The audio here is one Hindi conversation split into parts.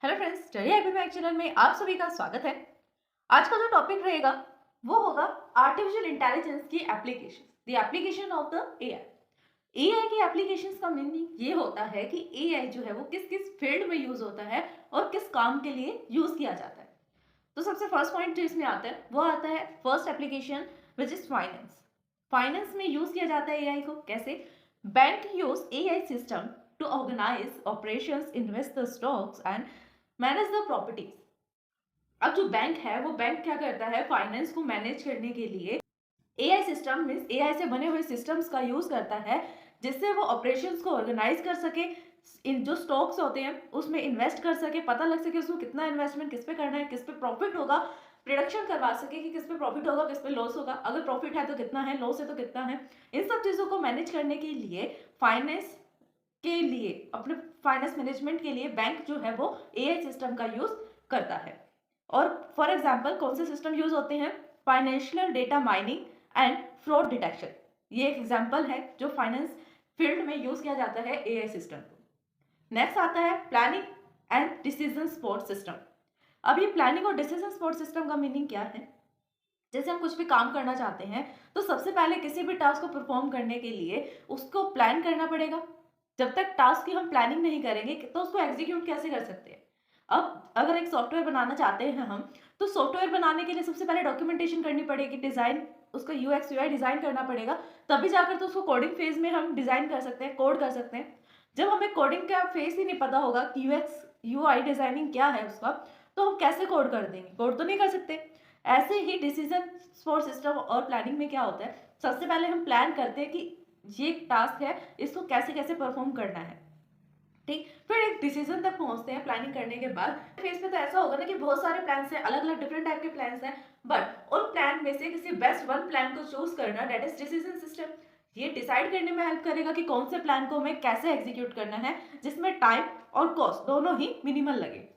हेलो फ्रेंड्स, स्टडी हैबिट में चैनल में आप सभी का स्वागत है। आज का जो टॉपिक रहेगा वो होगा आर्टिफिशियल इंटेलिजेंस की application, the application of the AI. AI की एप्लीकेशंस का मीनिंग ये होता है कि एआई जो है वो किस किस फील्ड में यूज होता है और किस काम के लिए यूज किया जाता है। तो सबसे फर्स्ट पॉइंट जो इसमें आता है वो आता है first application which is finance. Finance में यूज किया जाता है एआई को कैसे? Bank use AI system to organise operations, invest the stocks and manage the properties. अब जो बैंक है वो बैंक क्या करता है, फाइनेंस को मैनेज करने के लिए एआई सिस्टम मींस एआई से बने हुए सिस्टम्स का यूज करता है, जिससे वो ऑपरेशंस को ऑर्गेनाइज कर सके, इन जो स्टॉक्स होते हैं उसमें इन्वेस्ट कर सके, पता लग सके उसको कितना इन्वेस्टमेंट किस पे करना है, किस पे प्रॉफिट होगा, प्रिडिक्शन करवा सके कि किस पे प्रॉफिट होगा किस पे लॉस होगा, अगर प्रॉफिट है तो कितना है, लॉस है तो कितना है। इन सब चीजों को मैनेज करने के लिए फाइनेंस के लिए, अपने फाइनेंस मैनेजमेंट के लिए बैंक जो है वो एआई सिस्टम का यूज करता है। और फॉर एग्जांपल कौन से सिस्टम यूज होते हैं? Financial data mining and fraud detection, ये एक एग्जांपल है जो फाइनेंस फील्ड में यूज किया जाता है एआई सिस्टम को। नेक्स्ट आता है planning and decision support system. अब ये प्लानिंग और डिसीजन सपोर्ट सिस्टम का मीनिंग क्या है? जैसे हम कुछ भी काम करना चाहते हैं तो सबसे पहले किसी भी टास्क को परफॉर्म करने के लिए उसको प्लान करना पड़ेगा। जब तक टास्क की हम प्लानिंग नहीं करेंगे तो उसको एग्जीक्यूट कैसे कर सकते हैं? अब अगर एक सॉफ्टवेयर बनाना चाहते हैं हम, तो सॉफ्टवेयर बनाने के लिए सबसे पहले डॉक्यूमेंटेशन करनी पड़ेगी, डिजाइन, उसका यूएक्स यूआई डिजाइन करना पड़ेगा, तभी जाकर तो उसको कोडिंग फेज में हम डिजाइन कर सकते हैं, कोड कर सकते हैं। जब हमें कोडिंग का फेज ही नहीं पता होगा कि यूएक्स यूआई डिजाइनिंग क्या है उसका, तो हम कैसे कोड कर देंगे? कोड तो नहीं कर सकते। ऐसे ही डिसीजन सपोर्ट सिस्टम और प्लानिंग में क्या होता है, सबसे पहले हम प्लान करते हैं कि ये टास्क है, इसको कैसे कैसे परफॉर्म करना है, ठीक। फिर एक डिसीजन तक पहुंचते हैं प्लानिंग करने के बाद। फेज में तो ऐसा होगा ना कि बहुत सारे प्लान्स हैं, अलग अलग डिफरेंट टाइप के प्लान्स हैं, बट उन प्लान में से किसी बेस्ट वन प्लान को चूज करना, दैट इज डिसीजन सिस्टम। ये डिसाइड करने में हेल्प करेगा कि कौन से प्लान को हमें कैसे एग्जीक्यूट करना है जिसमें टाइम और कॉस्ट दोनों ही मिनिमल लगे।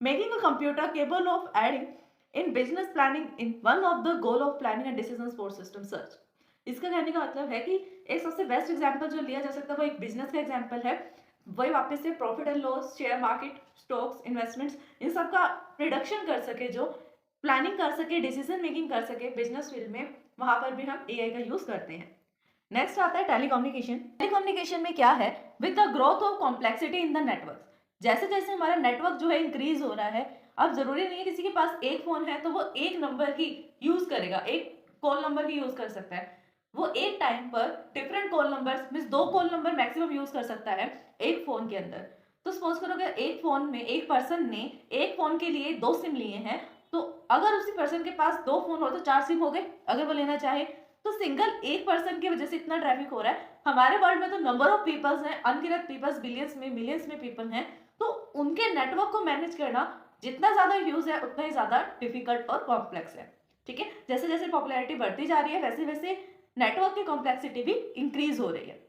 Making a computer cable of adding in business planning in one of the goal of planning and decision support system search. इसका कहने का मतलब है कि एक सबसे बेस्ट एग्जांपल जो लिया जा सकता है वो एक बिजनेस का एग्जांपल है। वही वापस से profit and loss, share market, stocks, investments, इन सब का प्रिडिक्शन कर सके, जो प्लानिंग कर सके, डिसीजन मेकिंग कर सके बिजनेस फील्ड में, वहां पर भी हम एआई का यूज करते हैं। नेक्स्ट आता है टेलीकम्युनिकेशन। टेलीकम्युनिकेशन में क्या है? With the growth of complexity in the network, जैसे जैसे हमारा नेटवर्क जो है इंक्रीज हो रहा है, अब जरूरी नहीं है किसी के पास एक फोन है तो वो एक नंबर ही यूज करेगा, एक कॉल नंबर ही यूज कर सकता है। वो एक टाइम पर डिफरेंट कॉल नंबर्स मींस दो कॉल नंबर मैक्सिमम यूज कर सकता है एक फोन के अंदर। तो सपोज करो अगर एक फोन में एक पर्सन ने एक फोन के लिए दो सिम लिए हैं, तो अगर उसी पर्सन के पास दो फोन हो तो चार सिम हो गए अगर वो लेना चाहे। तो सिंगल एक पर्सन की वजह से इतना ट्रैफिक हो रहा है। हमारे वर्ल्ड में तो नंबर ऑफ पीपल्स हैं, अनगिनत पीपल्स, बिलियंस में मिलियंस में पीपल हैं। तो उनके नेटवर्क को मैनेज करना जितना ज्यादा यूज है उतना ही ज्यादा डिफिकल्ट और कॉम्प्लेक्स है, ठीक है। जैसे जैसे पॉपुलैरिटी बढ़ती जा रही है वैसे वैसे नेटवर्क की कॉम्प्लेक्सिटी भी इंक्रीज हो रही है।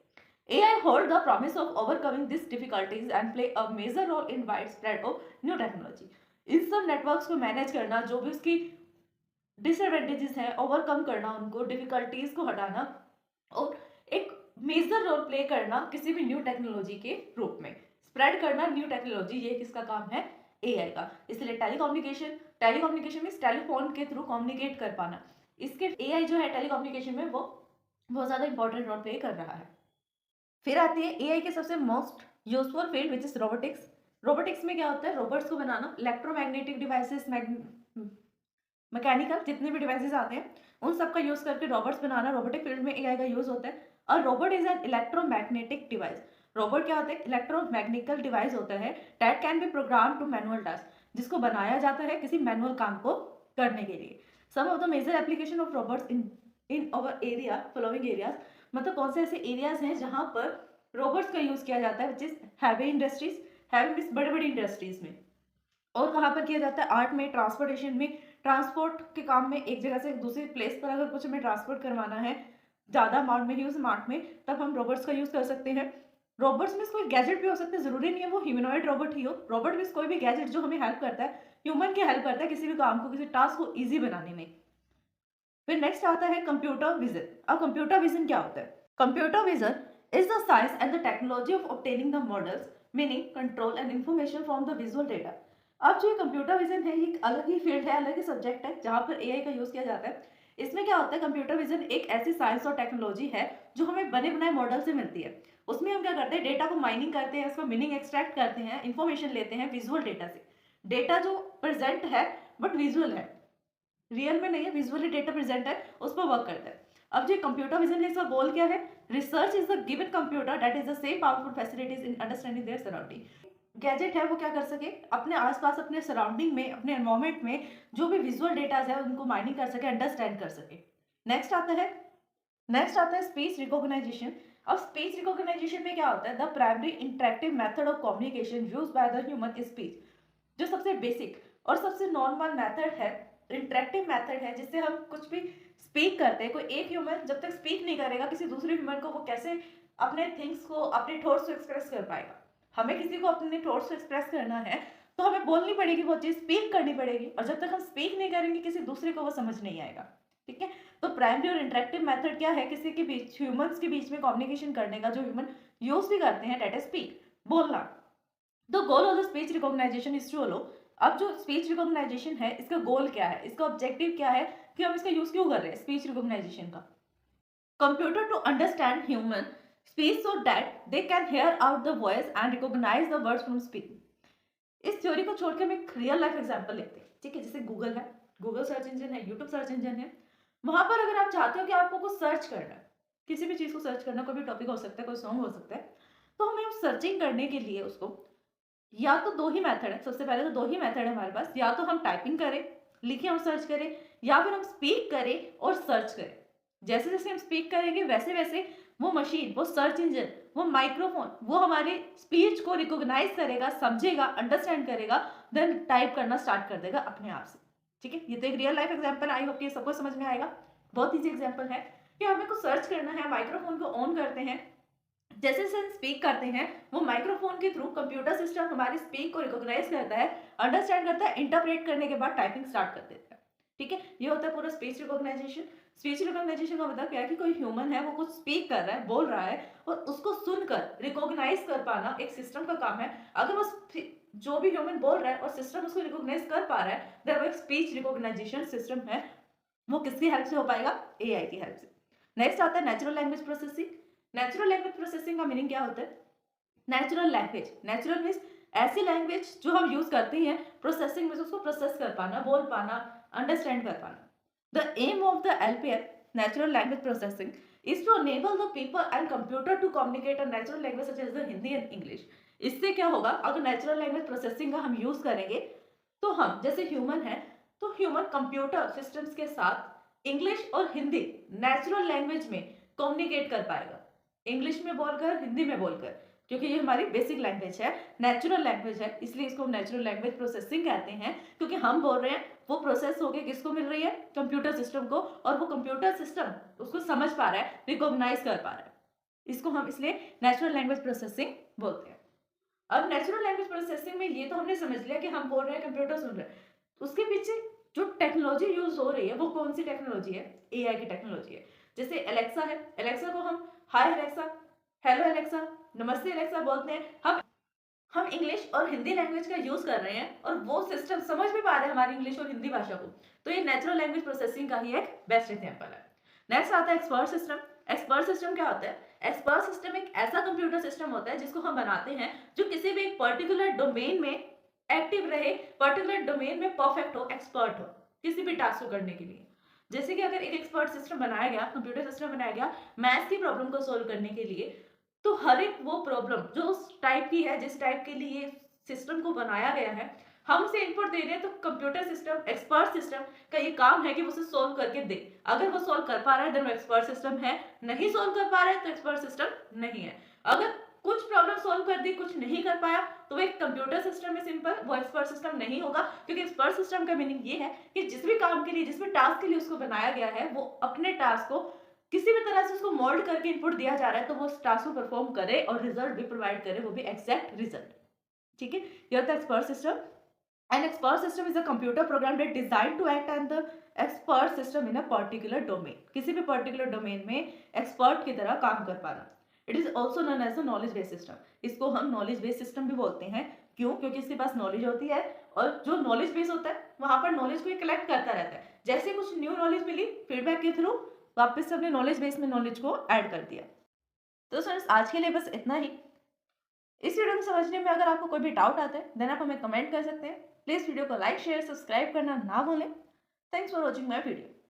AI hold the promise of overcoming these difficulties and play a major role in widespread of new technology। इन सब नेटवर्क्स को मैनेज करना, जो भी उसकी डिसएडवांटेजेस हैं ओवरकम करना, उनको डिफिकल्टीज को हटाना और एक मेजर रोल प्ले करना किसी भी न्यू टेक्नोलॉजी के रूप में स्प्रेड करना न्यू टेक्नोलॉजी, ये किसका काम है? एआई का। इसलिए टेलीकम्युनिकेशन, टेलीकम्युनिकेशन मींस टेलीफोन के थ्रू कम्युनिकेट कर पाना, इसके एआई जो है टेलीकम्युनिकेशन में वो बहुत ज्यादा इंपॉर्टेंट रोल प्ले कर रहा है। फिर आती है एआई के सबसे most useful field which is robotics. Robotics में क्या होता है? रोबोट्स को बनाना, इलेक्ट्रोमैग्नेटिक डिवाइसेस, मैकेनिकल जितने भी डिवाइसेस आते हैं उन सब का यूज करके रोबोट्स बनाना, रोबोटिक फील्ड में एआई का यूज होता है। और robot is an electromagnetic device. Robot क्या होता है? इलेक्ट्रोमैग्नेटिकल डिवाइस होता है that can be program to manual task, जिसको बनाया जाता है किसी मैनुअल काम को करने के लिए। Some of the major application of robots in in our area following areas, मतलब कौन से ऐसे एरियाज हैं जहां पर रोबोट्स का यूज किया जाता है, which is heavy industries, heavy means बड़े बड़ी इंडस्ट्रीज में। और कहाँ पर किया जाता है? आर्ट में, ट्रांसपोर्टेशन में, ट्रांसपोर्ट के काम में, एक जगह से दूसरी प्लेस पर अगर कुछ हमें ट्रांसपोर्ट करवाना है ज़्यादा अमाउंट में, ह्यूज अमाउंट में, तब हम रोबोट्स का यूज़ कर सकते हैं। रोबोट्स में कोई गैजेट भी हो सकते हैं, जरूरी नहीं है वो ह्यूमनॉइड रोबोट ही हो। रोबोट में कोई भी गैजेट जो हमें हेल्प करता है, ह्यूमन की हेल्प करता है किसी भी काम को, किसी टास्क को ईजी बनाने में। फिर नेक्स्ट आता है कंप्यूटर विजन। अब कंप्यूटर विजन क्या होता है? Computer vision is the science and the technology of obtaining the models, meaning control and information from the visual data. अब जो कंप्यूटर विजन है ये एक अलग ही फील्ड है, अलग ही सब्जेक्ट है जहाँ पर एआई का यूज किया जाता है। इसमें क्या होता है, कंप्यूटर विजन एक ऐसी साइंस और टेक्नोलॉजी है जो हमें बने बनाए मॉडल से मिलती है। उसमें हम क्या करते हैं, डेटा को माइनिंग करते हैं, उसका मीनिंग एक्सट्रैक्ट करते हैं, इंफॉर्मेशन लेते हैं विजुअल डेटा से। डेटा जो प्रेजेंट है बट विजुअल है, रियल में नहीं है, विजुअली डेटा प्रेजेंट है, उस पर वर्क करता है। अब जो कंप्यूटर विजन है इसका गोल क्या है, research is the given computer that is the same powerful facilities in understanding their surrounding. Gadget है वो क्या कर सके, अपने आसपास अपने सराउंडिंग में अपने एनवायरमेंट में जो भी विजुअल डेटाज है उनको माइनिंग कर सके, अंडरस्टैंड कर सके। नेक्स्ट आता है स्पीच रिकॉग्नाइजेशन। अब स्पीच रिकॉग्नाइजेशन में क्या होता है, the primary interactive method of communication used by the human is speech. जो सबसे बेसिक और सबसे नॉर्मल मेथड है, इंटरेक्टिव मेथड है, जिससे हम कुछ भी स्पीक करते हैं। कोई एक ह्यूमन जब तक स्पीक नहीं करेगा किसी दूसरे ह्यूमन को, वो कैसे अपने थिंग्स को, अपने थॉट्स को एक्सप्रेस कर पाएगा। हमें किसी को अपने थॉट्स को एक्सप्रेस करना है तो हमें बोलनी पड़ेगी, वो चीज स्पीक करनी पड़ेगी, और जब तक हम स्पीक नहीं करेंगे किसी दूसरे को वो समझ नहीं आएगा। ठीक है, तो प्राइमरी और इंटरेक्टिव मेथड क्या है, किसी के बीच, ह्यूमंस के बीच में कम्युनिकेशन करने का, जो ह्यूमन यूज भी करते हैं, डेट इज स्पीक, बोलना। The goal of the speech recognisation is to allow. अब जो स्पीच रिकॉग्नाइजेशन है इसका गोल क्या है, इसका ऑब्जेक्टिव क्या है, कि हम इसका यूज क्यों कर रहे हैं स्पीच रिकॉग्नाइजेशन का। Computer to understand human speech so that they can hear out the voice and recognise the words from speaking. इस थ्योरी को छोड़ के हम एक रियल लाइफ एग्जांपल लेते हैं। ठीक है, जैसे गूगल है, गूगल सर्च इंजन है, यूट्यूब सर्च इंजन है। वहां पर अगर आप चाहते हो कि आपको कुछ सर्च करना है, किसी भी चीज को सर्च करना, कोई भी टॉपिक हो सकता है, कोई सॉन्ग हो सकता है, तो हमें उस सर्चिंग करने के लिए उसको, या तो दो ही मेथड है, सबसे पहले तो दो ही मेथड है हमारे पास, या तो हम टाइपिंग करें, लिखें और सर्च करें, या फिर हम स्पीक करें और सर्च करें। जैसे जैसे हम स्पीक करेंगे वैसे वैसे वो मशीन, वो सर्च इंजन, वो माइक्रोफोन, वो हमारी स्पीच को रिकॉग्नाइज करेगा, समझेगा, अंडरस्टैंड करेगा, देन टाइप करना स्टार्ट कर देगा अपने आप से। ठीक है, ये तो एक real life example, I hope कि सबको समझ में आएगा। बहुत ईजी एग्जांपल है कि हमें कुछ सर्च करना है, माइक्रोफोन को ऑन करते हैं, जैसे जैसे हम स्पीक करते हैं वो माइक्रोफोन के थ्रू कंप्यूटर सिस्टम हमारी स्पीक को रिकॉग्नाइज करता है, अंडरस्टैंड करता है, इंटरप्रेट करने के बाद टाइपिंग स्टार्ट कर देता है। ठीक है, ये होता है पूरा स्पीच रिकॉग्नाइजेशन। स्पीच रिकॉग्नाइजेशन का मतलब क्या है कि कोई ह्यूमन है, वो कुछ स्पीक कर रहा है, बोल रहा है, और उसको सुनकर रिकॉग्नाइज कर पाना एक सिस्टम का काम है। अगर वो जो भी ह्यूमन बोल रहा है और सिस्टम उसको रिकॉग्नाइज कर पा रहा है, देन वो एक स्पीच रिकॉग्नाइजेशन सिस्टम है। वो किसकी हेल्प से हो पाएगा, एआई की हेल्प से। नेक्स्ट आता है natural language processing. Natural language processing का मीनिंग क्या होता है, नेचुरल लैंग्वेज, नेचुरल मीन्स ऐसी लैंग्वेज जो हम यूज करते हैं, प्रोसेसिंग मीन्स उसको प्रोसेस कर पाना, बोल पाना, अंडरस्टैंड कर पाना। The aim of the LPF, natural language processing, is to enable the people and computer to communicate a natural language such as the Hindi and English. इससे क्या होगा, अगर नेचुरल लैंग्वेज प्रोसेसिंग का हम यूज करेंगे तो हम जैसे ह्यूमन है, तो ह्यूमन कंप्यूटर सिस्टम्स के साथ इंग्लिश और हिंदी नेचुरल लैंग्वेज में कम्युनिकेट कर पाएगा, इंग्लिश में बोलकर, हिंदी में बोलकर, क्योंकि ये हमारी बेसिक लैंग्वेज है, नेचुरल लैंग्वेज है, इसलिए इसको नेचुरल लैंग्वेज प्रोसेसिंग कहते हैं। क्योंकि हम बोल रहे हैं, वो प्रोसेस होके किसको मिल रही है, कंप्यूटर सिस्टम को, और वो कंप्यूटर सिस्टम उसको समझ पा रहा है, रिकॉग्नाइज कर पा रहा है। इसको हम इसलिए नेचुरल लैंग्वेज प्रोसेसिंग बोलते हैं। अब नेचुरल लैंग्वेज प्रोसेसिंग में ये तो हमने समझ लिया कि हम बोल रहे हैं, कंप्यूटर सुन रहा है, उसके पीछे जो टेक्नोलॉजी यूज हो रही है वो कौन सी टेक्नोलॉजी है, एआई की टेक्नोलॉजी है। जैसे एलेक्सा है, एलेक्सा को हम हाय एलेक्सा, हेलो एलेक्सा, नमस्ते एलेक्सा बोलते हैं। हम इंग्लिश और हिंदी लैंग्वेज का यूज कर रहे हैं और वो सिस्टम समझ भी पा रहे हैं हमारी इंग्लिश और हिंदी भाषा को, तो ये नेचुरल लैंग्वेज प्रोसेसिंग का ही एक बेस्ट एग्जांपल है। नेक्स्ट आता है एक्सपर्ट सिस्टम। एक्सपर्ट सिस्टम क्या होता है, एक्सपर्ट सिस्टम एक ऐसा कंप्यूटर सिस्टम होता है जिसको हम बनाते हैं जो किसी भी एक पर्टिकुलर डोमेन में एक्टिव रहे, पर्टिकुलर डोमेन में परफेक्ट हो, एक्सपर्ट हो किसी भी टास्क को करने के लिए। जैसे कि अगर एक एक्सपर्ट सिस्टम बनाया गया, कंप्यूटर सिस्टम बनाया गया मैथ्स की प्रॉब्लम को सोल्व करने के लिए, तो हर एक वो प्रॉब्लम जो उस टाइप की है, जिस टाइप के लिए सिस्टम को बनाया गया है, हम उसे इनपुट दे रहे हैं, तो कंप्यूटर सिस्टम, एक्सपर्ट सिस्टम का ये काम है कि वो उसे सोल्व करके दे। अगर वो सोल्व कर पा रहा है देन वो एक्सपर्ट सिस्टम है, नहीं सोल्व कर पा रहा है तो एक्सपर्ट सिस्टम नहीं है। अगर कुछ प्रॉब्लम सोल्व कर दी, कुछ नहीं कर पाया, तो वो एक कंप्यूटर सिस्टम है सिंपल, वो एक्सपर्ट सिस्टम नहीं होगा। क्योंकि एक्सपर्ट सिस्टम का मीनिंग ये है कि जिस भी काम के लिए, जिस भी टास्क के लिए उसको बनाया गया है, वो अपने टास्क को किसी भी तरह से उसको मोल्ड करके इनपुट दिया जा रहा है, तो वो उस टास्क को परफॉर्म करे और रिजल्ट भी प्रोवाइड करे, वो भी एग्जैक्ट रिजल्ट। ठीक है, ये होता है expert system. An expert system is a computer program that designed to act as the expert system in a particular domain. किसी भी पर्टिकुलर डोमेन में एक्सपर्ट की तरह काम कर पाना। It is also known as a knowledge based system. इसको हम नॉलेज बेस्ड सिस्टम भी बोलते हैं। क्यों? क्योंकि इसके पास नॉलेज होती है और जो नॉलेज बेस होता है वहां पर नॉलेज को कलेक्ट करता रहता है। जैसे कुछ न्यू नॉलेज मिली, फीडबैक के थ्रू वापस से अपने नॉलेज बेस में नॉलेज को ऐड कर दिया। तो फ्रेंड्स, आज के लिए बस इतना ही। इस वीडियो को समझने में अगर आपको कोई भी डाउट आता है देन आप हमें कमेंट कर सकते हैं। प्लीज वीडियो को लाइक शेयर सब्सक्राइब करना ना भूलें। Thanks for watching my video.